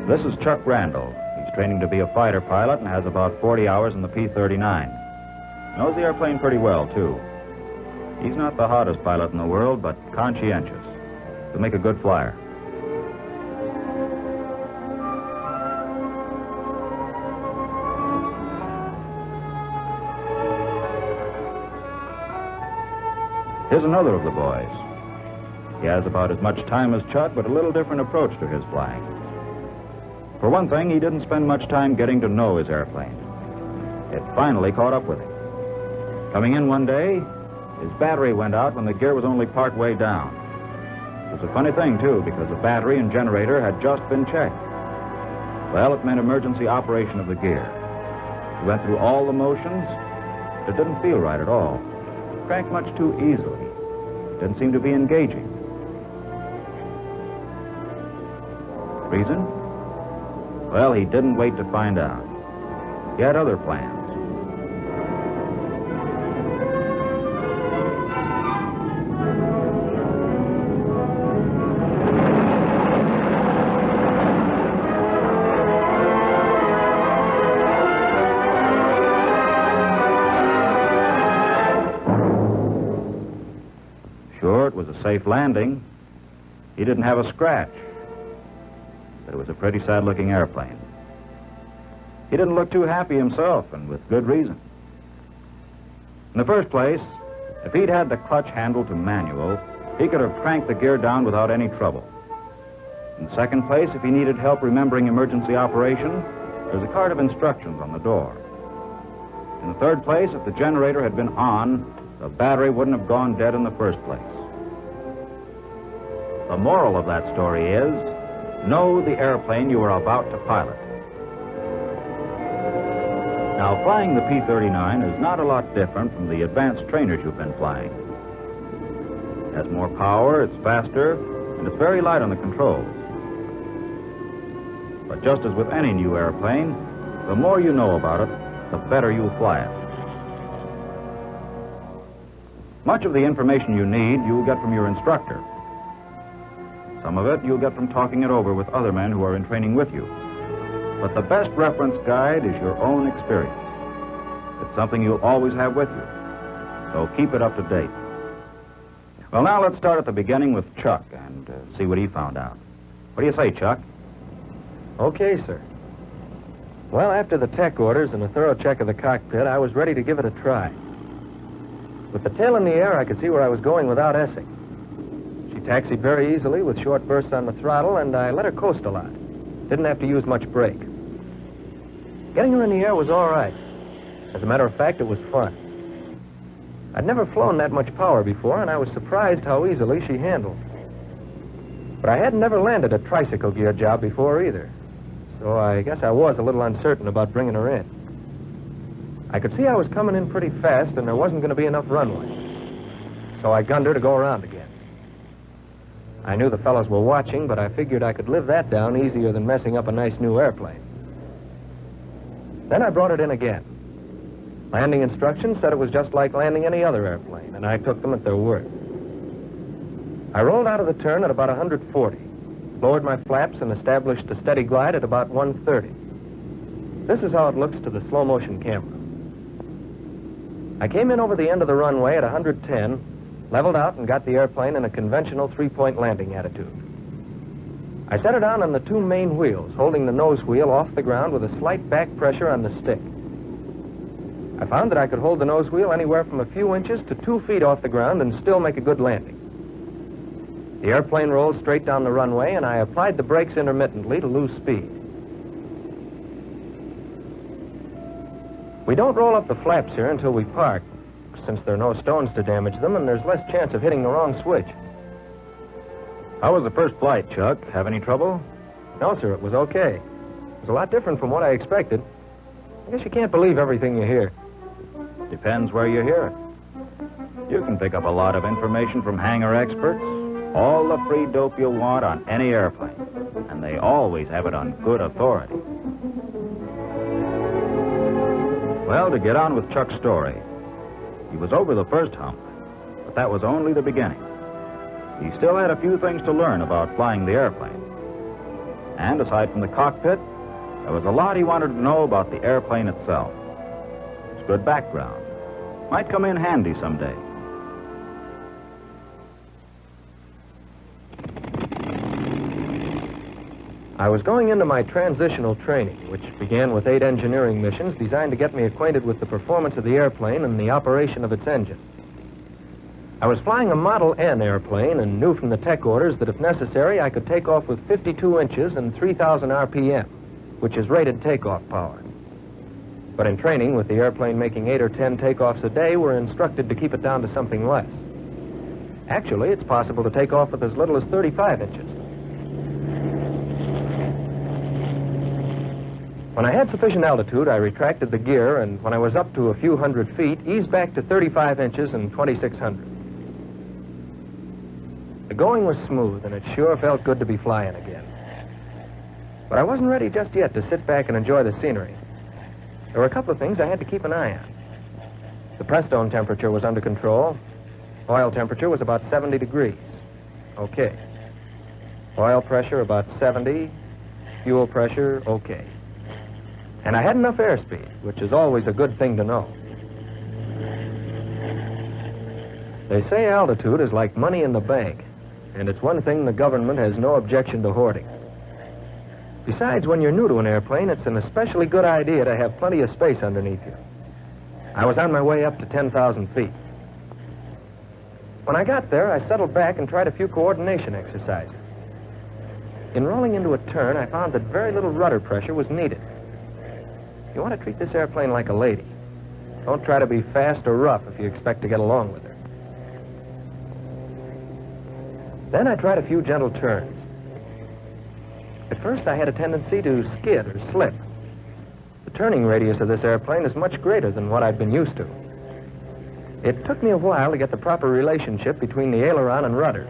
This is Chuck Randall. He's training to be a fighter pilot and has about 40 hours in the P-39. Knows the airplane pretty well, too. He's not the hottest pilot in the world, but conscientious. He'll make a good flyer. Here's another of the boys. He has about as much time as Chuck, but a little different approach to his flying. For one thing, he didn't spend much time getting to know his airplane. It finally caught up with him. Coming in one day, his battery went out when the gear was only part way down. It was a funny thing, too, because the battery and generator had just been checked. Well, it meant emergency operation of the gear. He went through all the motions. It didn't feel right at all. It cranked much too easily. It didn't seem to be engaging. Reason? Well, he didn't wait to find out. He had other plans. Sure, it was a safe landing. He didn't have a scratch. But it was a pretty sad-looking airplane. He didn't look too happy himself, and with good reason. In the first place, if he'd had the clutch handle to manual, he could have cranked the gear down without any trouble. In the second place, if he needed help remembering emergency operation, there's a card of instructions on the door. In the third place, if the generator had been on, the battery wouldn't have gone dead in the first place. The moral of that story is, know the airplane you are about to pilot. Now, flying the P-39 is not a lot different from the advanced trainers you've been flying. It has more power, it's faster, and it's very light on the controls. But just as with any new airplane, the more you know about it, the better you'll fly it. Much of the information you need, you'll get from your instructor. Some of it you'll get from talking it over with other men who are in training with you. But the best reference guide is your own experience. It's something you'll always have with you. So keep it up to date. Well, now let's start at the beginning with Chuck and see what he found out. What do you say, Chuck? Okay, sir. Well, after the tech orders and a thorough check of the cockpit, I was ready to give it a try. With the tail in the air, I could see where I was going without essing. She taxied very easily with short bursts on the throttle, and I let her coast a lot. Didn't have to use much brake. Getting her in the air was all right. As a matter of fact, it was fun. I'd never flown that much power before, and I was surprised how easily she handled. But I had never landed a tricycle gear job before either, so I guess I was a little uncertain about bringing her in. I could see I was coming in pretty fast, and there wasn't going to be enough runway. So I gunned her to go around again. I knew the fellows were watching, but I figured I could live that down easier than messing up a nice new airplane. Then I brought it in again. Landing instructions said it was just like landing any other airplane, and I took them at their word. I rolled out of the turn at about 140, lowered my flaps, and established a steady glide at about 130. This is how it looks to the slow-motion camera. I came in over the end of the runway at 110, leveled out, and got the airplane in a conventional three-point landing attitude. I set her down on the two main wheels, holding the nose wheel off the ground with a slight back pressure on the stick. I found that I could hold the nose wheel anywhere from a few inches to 2 feet off the ground and still make a good landing. The airplane rolled straight down the runway, and I applied the brakes intermittently to lose speed. We don't roll up the flaps here until we park, since there are no stones to damage them, and there's less chance of hitting the wrong switch. How was the first flight, Chuck? Have any trouble? No, sir, it was okay. It was a lot different from what I expected. I guess you can't believe everything you hear. Depends where you hear it. You can pick up a lot of information from hangar experts, all the free dope you'll want on any airplane, and they always have it on good authority. Well, to get on with Chuck's story, he was over the first hump, but that was only the beginning. He still had a few things to learn about flying the airplane. And aside from the cockpit, there was a lot he wanted to know about the airplane itself. It's good background. Might come in handy someday. I was going into my transitional training, which began with 8 engineering missions designed to get me acquainted with the performance of the airplane and the operation of its engine. I was flying a Model N airplane and knew from the tech orders that if necessary, I could take off with 52 inches and 3,000 RPM, which is rated takeoff power. But in training, with the airplane making 8 or 10 takeoffs a day, we're instructed to keep it down to something less. Actually, it's possible to take off with as little as 35 inches. When I had sufficient altitude, I retracted the gear, and when I was up to a few hundred feet, eased back to 35 inches and 2,600. The going was smooth, and it sure felt good to be flying again. But I wasn't ready just yet to sit back and enjoy the scenery. There were a couple of things I had to keep an eye on. The press-stone temperature was under control. Oil temperature was about 70 degrees. Okay. Oil pressure about 70. Fuel pressure, okay. And I had enough airspeed, which is always a good thing to know. They say altitude is like money in the bank, and it's one thing the government has no objection to hoarding. Besides, when you're new to an airplane, it's an especially good idea to have plenty of space underneath you. I was on my way up to 10,000 feet. When I got there, I settled back and tried a few coordination exercises. In rolling into a turn, I found that very little rudder pressure was needed. You want to treat this airplane like a lady. Don't try to be fast or rough if you expect to get along with her. Then I tried a few gentle turns. At first, I had a tendency to skid or slip. The turning radius of this airplane is much greater than what I'd been used to. It took me a while to get the proper relationship between the aileron and rudder.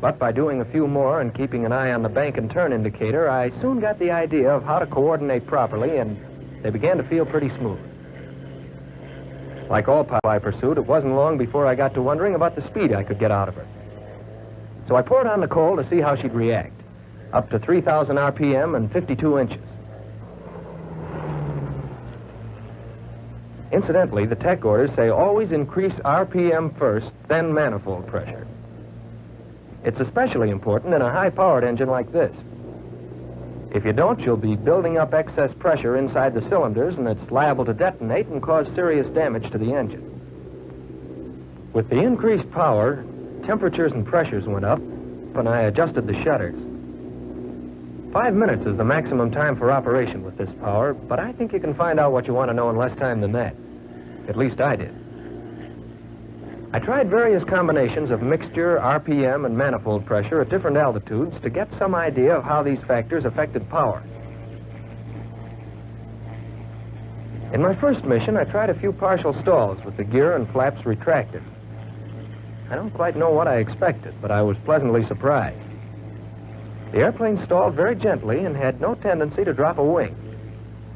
But by doing a few more and keeping an eye on the bank and turn indicator, I soon got the idea of how to coordinate properly, and they began to feel pretty smooth. Like all power I pursued, it wasn't long before I got to wondering about the speed I could get out of her. So I poured on the coal to see how she'd react, up to 3,000 RPM and 52 inches. Incidentally, the tech orders say always increase RPM first, then manifold pressure. It's especially important in a high-powered engine like this. If you don't, you'll be building up excess pressure inside the cylinders, and it's liable to detonate and cause serious damage to the engine. With the increased power, temperatures and pressures went up, and I adjusted the shutters. 5 minutes is the maximum time for operation with this power, but I think you can find out what you want to know in less time than that. At least I did. I tried various combinations of mixture, RPM, and manifold pressure at different altitudes to get some idea of how these factors affected power. In my first mission, I tried a few partial stalls with the gear and flaps retracted. I don't quite know what I expected, but I was pleasantly surprised. The airplane stalled very gently and had no tendency to drop a wing.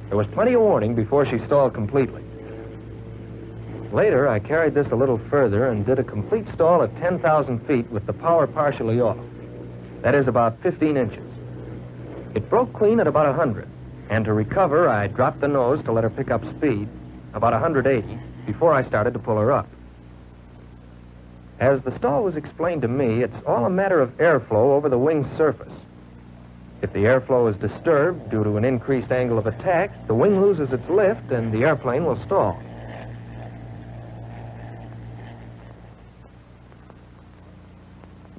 There was plenty of warning before she stalled completely. Later, I carried this a little further and did a complete stall at 10,000 feet with the power partially off. That is about 15 inches. It broke clean at about 100, and to recover, I dropped the nose to let her pick up speed, about 180, before I started to pull her up. As the stall was explained to me, it's all a matter of airflow over the wing's surface. If the airflow is disturbed due to an increased angle of attack, the wing loses its lift and the airplane will stall.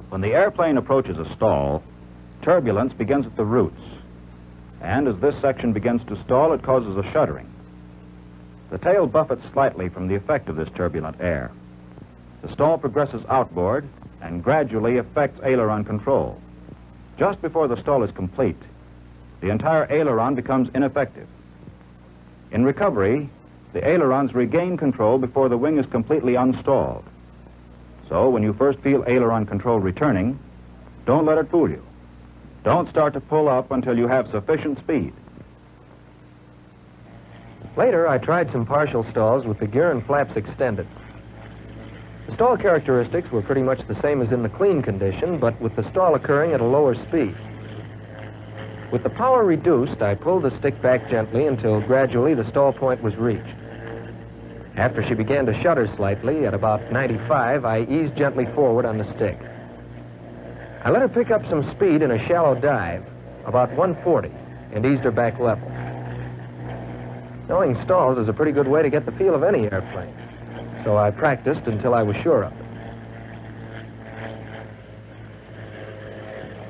When the airplane approaches a stall, turbulence begins at the roots. And as this section begins to stall, it causes a shuddering. The tail buffets slightly from the effect of this turbulent air. The stall progresses outboard and gradually affects aileron control. Just before the stall is complete, the entire aileron becomes ineffective. In recovery, the ailerons regain control before the wing is completely unstalled. So when you first feel aileron control returning, don't let it fool you. Don't start to pull up until you have sufficient speed. Later, I tried some partial stalls with the gear and flaps extended. The stall characteristics were pretty much the same as in the clean condition, but with the stall occurring at a lower speed. With the power reduced, I pulled the stick back gently until gradually the stall point was reached. After she began to shudder slightly, at about 95, I eased gently forward on the stick. I let her pick up some speed in a shallow dive, about 140, and eased her back level. Knowing stalls is a pretty good way to get the feel of any airplane, so I practiced until I was sure of it.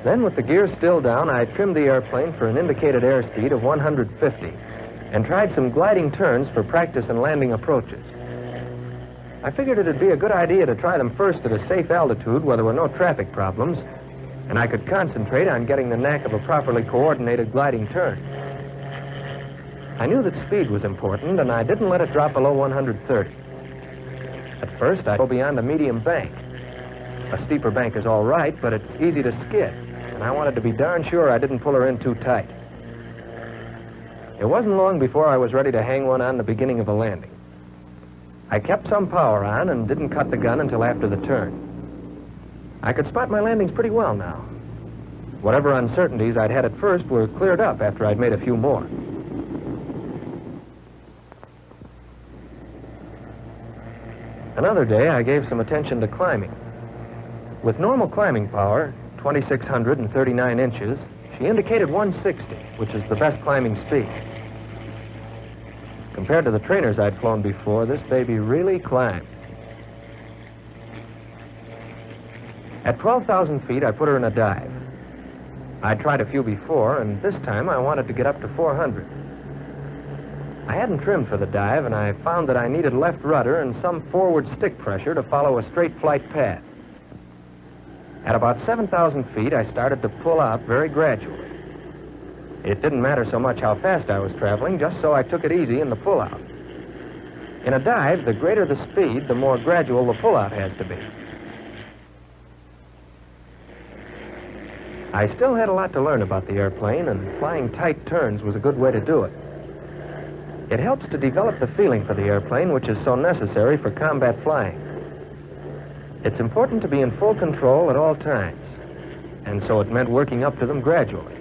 Then, with the gear still down, I trimmed the airplane for an indicated airspeed of 150 and tried some gliding turns for practice and landing approaches. I figured it'd be a good idea to try them first at a safe altitude where there were no traffic problems, and I could concentrate on getting the knack of a properly coordinated gliding turn. I knew that speed was important, and I didn't let it drop below 130. At first, I'd go beyond a medium bank. A steeper bank is all right, but it's easy to skid, and I wanted to be darn sure I didn't pull her in too tight. It wasn't long before I was ready to hang one on the beginning of a landing. I kept some power on and didn't cut the gun until after the turn. I could spot my landings pretty well now. Whatever uncertainties I'd had at first were cleared up after I'd made a few more. Another day, I gave some attention to climbing. With normal climbing power, 2,639 inches, she indicated 160, which is the best climbing speed. Compared to the trainers I'd flown before, this baby really climbed. At 12,000 feet, I put her in a dive. I'd tried a few before, and this time I wanted to get up to 400. I hadn't trimmed for the dive, and I found that I needed left rudder and some forward stick pressure to follow a straight flight path. At about 7,000 feet, I started to pull out very gradually. It didn't matter so much how fast I was traveling, just so I took it easy in the pullout. In a dive, the greater the speed, the more gradual the pullout has to be. I still had a lot to learn about the airplane, and flying tight turns was a good way to do it. It helps to develop the feeling for the airplane, which is so necessary for combat flying. It's important to be in full control at all times, and so it meant working up to them gradually.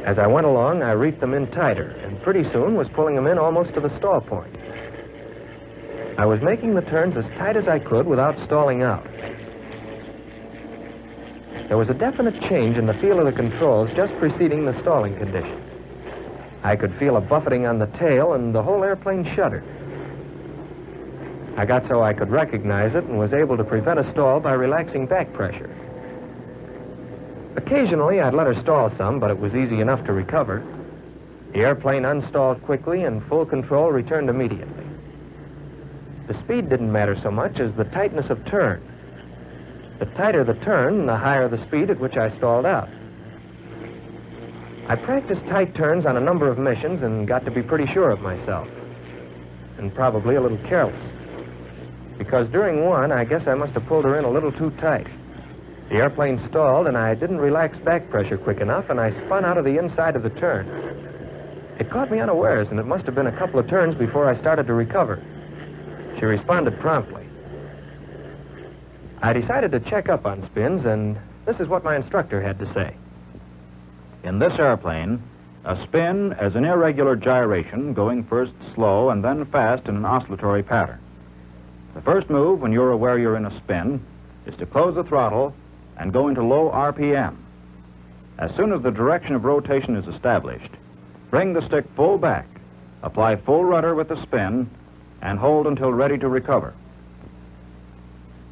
As I went along, I reefed them in tighter, and pretty soon was pulling them in almost to the stall point. I was making the turns as tight as I could without stalling out. There was a definite change in the feel of the controls just preceding the stalling condition. I could feel a buffeting on the tail, and the whole airplane shuddered. I got so I could recognize it and was able to prevent a stall by relaxing back pressure. Occasionally, I'd let her stall some, but it was easy enough to recover. The airplane unstalled quickly, and full control returned immediately. The speed didn't matter so much as the tightness of turn. The tighter the turn, the higher the speed at which I stalled out. I practiced tight turns on a number of missions and got to be pretty sure of myself, and probably a little careless. Because during one, I guess I must have pulled her in a little too tight. The airplane stalled, and I didn't relax back pressure quick enough, and I spun out of the inside of the turn. It caught me unawares, and it must have been a couple of turns before I started to recover. She responded promptly. I decided to check up on spins, and this is what my instructor had to say. In this airplane, a spin is an irregular gyration going first slow and then fast in an oscillatory pattern. The first move, when you're aware you're in a spin, is to close the throttle and go into low RPM. As soon as the direction of rotation is established, bring the stick full back, apply full rudder with the spin, and hold until ready to recover.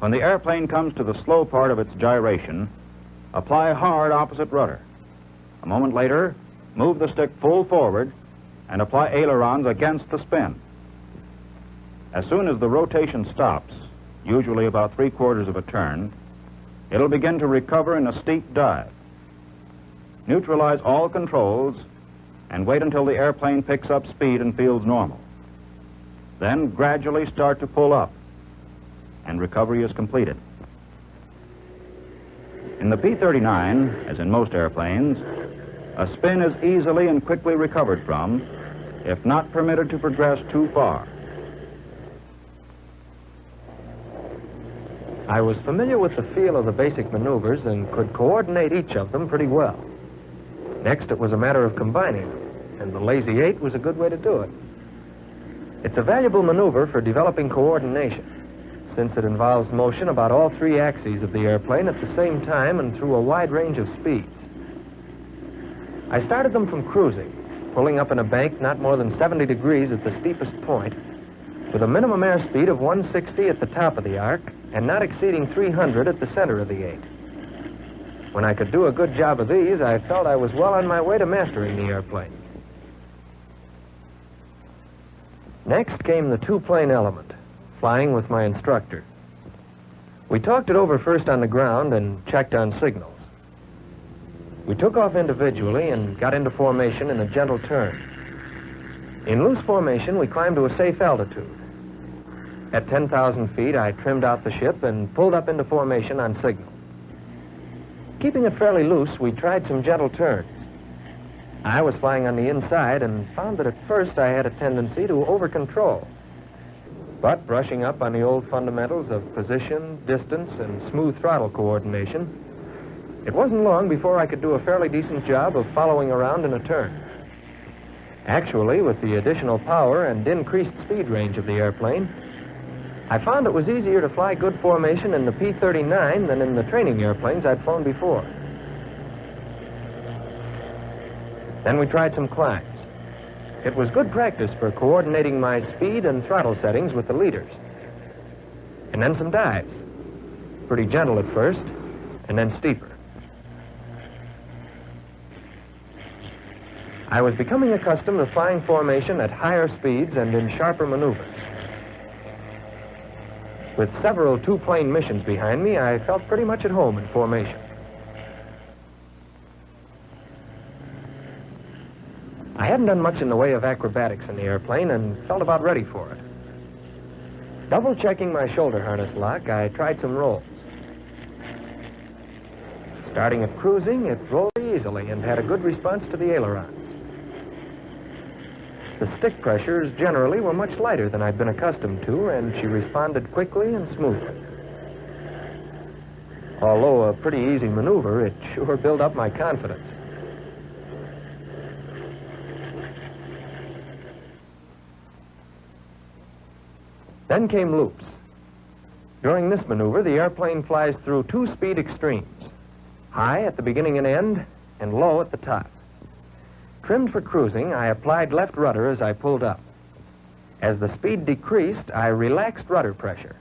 When the airplane comes to the slow part of its gyration, apply hard opposite rudder. A moment later, move the stick full forward and apply ailerons against the spin. As soon as the rotation stops, usually about 3/4 of a turn, it'll begin to recover in a steep dive. Neutralize all controls and wait until the airplane picks up speed and feels normal. Then gradually start to pull up, and recovery is completed. In the P-39, as in most airplanes, a spin is easily and quickly recovered from, if not permitted to progress too far. I was familiar with the feel of the basic maneuvers and could coordinate each of them pretty well. Next, it was a matter of combining, and the Lazy 8 was a good way to do it. It's a valuable maneuver for developing coordination, since it involves motion about all three axes of the airplane at the same time and through a wide range of speeds. I started them from cruising, pulling up in a bank not more than 70 degrees at the steepest point, with a minimum airspeed of 160 at the top of the arc and not exceeding 300 at the center of the 8. When I could do a good job of these, I felt I was well on my way to mastering the airplane. Next came the two-plane element, flying with my instructor. We talked it over first on the ground and checked on signals. We took off individually and got into formation in a gentle turn. In loose formation, we climbed to a safe altitude. At 10,000 feet, I trimmed out the ship and pulled up into formation on signal. Keeping it fairly loose, we tried some gentle turns. I was flying on the inside and found that at first I had a tendency to over-control. But brushing up on the old fundamentals of position, distance, and smooth throttle coordination, it wasn't long before I could do a fairly decent job of following around in a turn. Actually, with the additional power and increased speed range of the airplane, I found it was easier to fly good formation in the P-39 than in the training airplanes I'd flown before. Then we tried some climbs. It was good practice for coordinating my speed and throttle settings with the leaders. And then some dives. Pretty gentle at first, and then steeper. I was becoming accustomed to flying formation at higher speeds and in sharper maneuvers. With several two-plane missions behind me, I felt pretty much at home in formation. I hadn't done much in the way of acrobatics in the airplane and felt about ready for it. Double-checking my shoulder harness lock, I tried some rolls. Starting at cruising, it rolled easily and had a good response to the ailerons. The stick pressures generally were much lighter than I'd been accustomed to, and she responded quickly and smoothly. Although a pretty easy maneuver, it sure built up my confidence. Then came loops. During this maneuver, the airplane flies through two speed extremes, high at the beginning and end, and low at the top. Trimmed for cruising, I applied left rudder as I pulled up. As the speed decreased, I relaxed rudder pressure.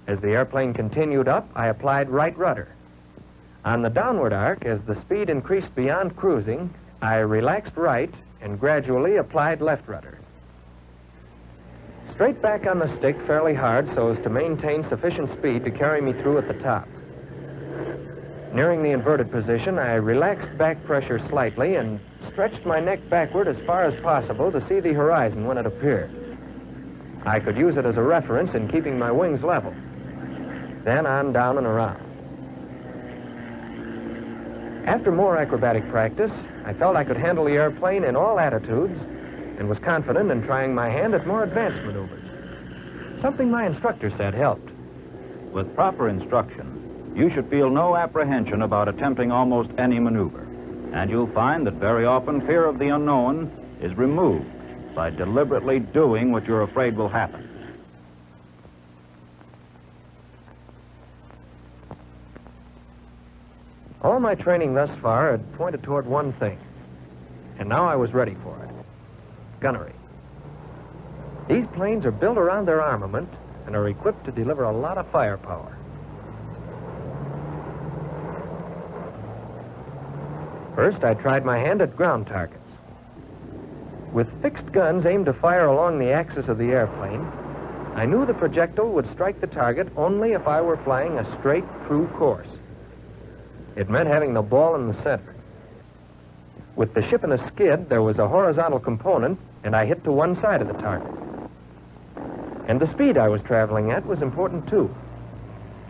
As the airplane continued up, I applied right rudder. On the downward arc, as the speed increased beyond cruising, I relaxed right and gradually applied left rudder. Straight back on the stick fairly hard so as to maintain sufficient speed to carry me through at the top. Nearing the inverted position, I relaxed back pressure slightly and stretched my neck backward as far as possible to see the horizon when it appeared. I could use it as a reference in keeping my wings level. Then on down and around. After more acrobatic practice, I felt I could handle the airplane in all attitudes and was confident in trying my hand at more advanced maneuvers. Something my instructor said helped. With proper instruction, you should feel no apprehension about attempting almost any maneuver. And you'll find that very often fear of the unknown is removed by deliberately doing what you're afraid will happen. All my training thus far had pointed toward one thing, and now I was ready for it: gunnery. These planes are built around their armament and are equipped to deliver a lot of firepower. First, I tried my hand at ground targets. With fixed guns aimed to fire along the axis of the airplane, I knew the projectile would strike the target only if I were flying a straight, true course. It meant having the ball in the center. With the ship in a skid, there was a horizontal component, and I hit to one side of the target. And the speed I was traveling at was important, too.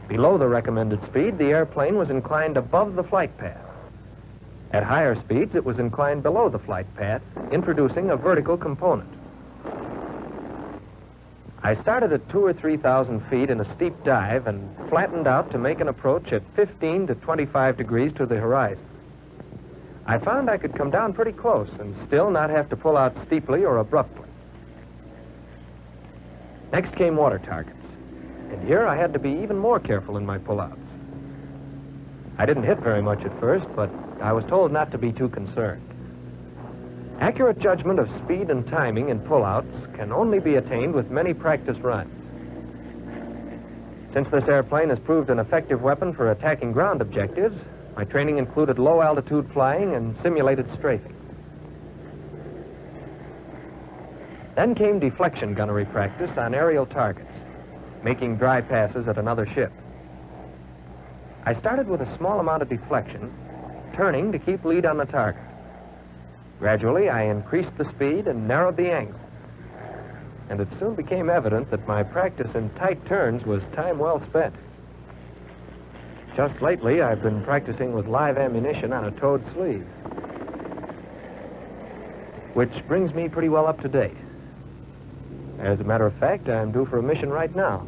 Below the recommended speed, the airplane was inclined above the flight path. At higher speeds, it was inclined below the flight path, introducing a vertical component. I started at 2,000 or 3,000 feet in a steep dive and flattened out to make an approach at 15 to 25 degrees to the horizon. I found I could come down pretty close and still not have to pull out steeply or abruptly. Next came water targets, and here I had to be even more careful in my pullouts. I didn't hit very much at first, but I was told not to be too concerned. Accurate judgment of speed and timing in pullouts can only be attained with many practice runs. Since this airplane has proved an effective weapon for attacking ground objectives, my training included low-altitude flying and simulated strafing. Then came deflection gunnery practice on aerial targets, making dry passes at another ship. I started with a small amount of deflection, turning to keep lead on the target. Gradually, I increased the speed and narrowed the angle. And it soon became evident that my practice in tight turns was time well spent. Just lately, I've been practicing with live ammunition on a towed sleeve, which brings me pretty well up to date. As a matter of fact, I'm due for a mission right now.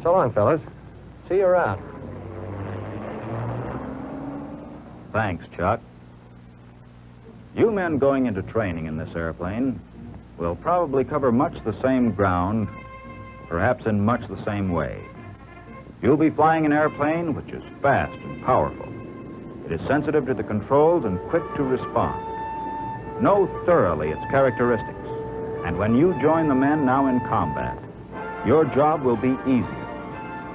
So long, fellas. See you around. Thanks, Chuck. You men going into training in this airplane will probably cover much the same ground, perhaps in much the same way. You'll be flying an airplane which is fast and powerful. It is sensitive to the controls and quick to respond. Know thoroughly its characteristics, and when you join the men now in combat, your job will be easy,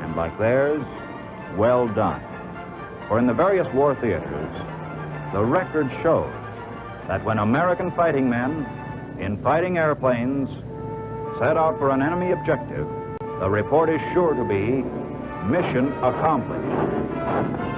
and like theirs, well done. For in the various war theaters, the record shows that when American fighting men, in fighting airplanes, set out for an enemy objective, the report is sure to be mission accomplished.